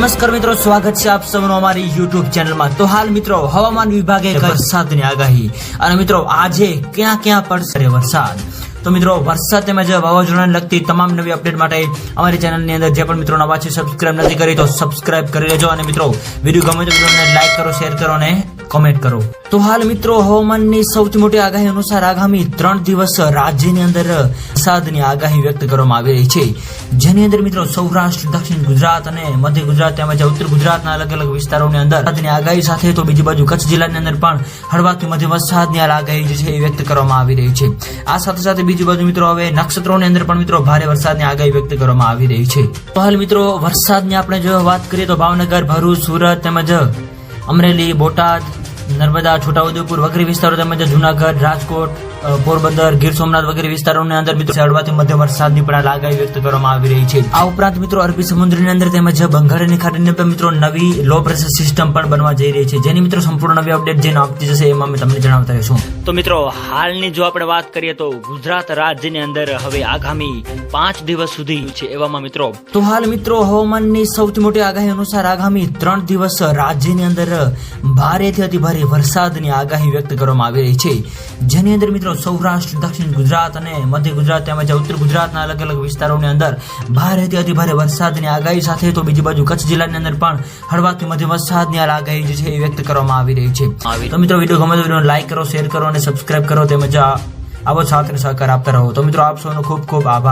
નમસ્કાર મિત્રો, સ્વાગત છે આપ સૌનું અમારી યુટ્યુબ ચેનલમાં। તો હાલ મિત્રો હવામાન વિભાગે વરસાદની આગાહી અને મિત્રો આજે ક્યાં ક્યાં પડશે વરસાદ। તો મિત્રો વરસાદ તેમજ વાવાઝોડાને લગતી તમામ નવી અપડેટ માટે અમારી ચેનલની અંદર જે પણ મિત્રો નવા છે સબસ્ક્રાઇબ નથી કરી તો સબસ્ક્રાઇબ કરી લેજો અને મિત્રો વિડીયો ગમે તો વિડીયોને લાઈક કરો, શેર કરો અને કોમેન્ટ કરો। તો હાલ મિત્રો હવામાનની સૌથી મોટી આગાહી અનુસાર આગામી 3 દિવસ રાજ્યની અંદર વરસાદની આગાહી વ્યક્ત કરવામાં આવી રહી છે, જેની અંદર મિત્રો સૌરાષ્ટ્ર, દક્ષિણ ગુજરાત અને મધ્ય ગુજરાત તેમજ ઉત્તર ગુજરાતના અલગ અલગ વિસ્તારોની અંદર વરસાદની આગાહી સાથે તો બીજી બાજુ કચ્છ જિલ્લાની અંદર પણ હળવાથી મધ્યમ વરસાદની આગાહી જે છે એ વ્યક્ત કરવામાં આવી રહી છે। આ સાથે સાથે બીજી બાજુ મિત્રો હવે નક્ષત્રોની અંદર પણ મિત્રો ભારે વરસાદની આગાહી વ્યક્ત કરવામાં આવી રહી છે। તો હાલ મિત્રો વરસાદની આપણે જો વાત કરીએ તો ભાવનગર, ભરૂચ, સુરત તેમજ અમરેલી, બોટાદ, નર્મદા, છોટાઉદેપુર વગેરે વિસ્તારો તેમજ જુનાગઢ, રાજકોટ, પોરબંદર, ગીર સોમનાથ વગેરે વિસ્તારોની અંદર મિત્રો હળવાથી મધ્યમ વરસાદની પણ આગાહી વ્યક્ત કરવામાં આવી રહી છે। આ ઉપરાંત મિત્રો અરબી સમુદ્રની અંદર તેમજ બંગાળની ખાડીની અંદર મિત્રો નવી લો પ્રેશર સિસ્ટમ પણ બનવા જઈ રહી છે, જેની મિત્રો સંપૂર્ણ નવી અપડેટ જે આપતી જશે એમાં અમે તમને જણાવતા રહીશું। તો મિત્રો હાલની જો આપણે વાત કરીએ તો ગુજરાત રાજ્યની અંદર હવે આગામી 5 દિવસ સુધી છે એવામાં મિત્રો તો હાલ મિત્રો હવામાનની સૌથી મોટી આગાહી અનુસાર આગામી 3 દિવસ રાજ્યની અંદર ભારેથી અતિ ભારે વરસાદની આગાહી વ્યક્ત કરવામાં આવી રહી છે, જેની અંદર મિત્રો સૌરાષ્ટ્ર, દક્ષિણ ગુજરાત અને મધ્ય ગુજરાત તેમજ ઉત્તર ગુજરાતના અલગ અલગ વિસ્તારોની અંદર ભારેથી અતિ ભારે વરસાદની આગાહી સાથે તો બીજી બાજુ કચ્છ જિલ્લાની અંદર પણ હળવાથી મધ્યમ વરસાદની આગાહી જે છે એ વ્યક્ત કરવામાં આવી રહી છે। તો મિત્રો વિડીયો ગમે તો વિડીયોને લાઈક કરો, શેર કરો અને સબસ્ક્રાઇબ કરો તેમજ આવો સાથ અને સહકાર આપતા રહો। તો મિત્રો આપ સૌનો ખૂબ ખૂબ આભાર।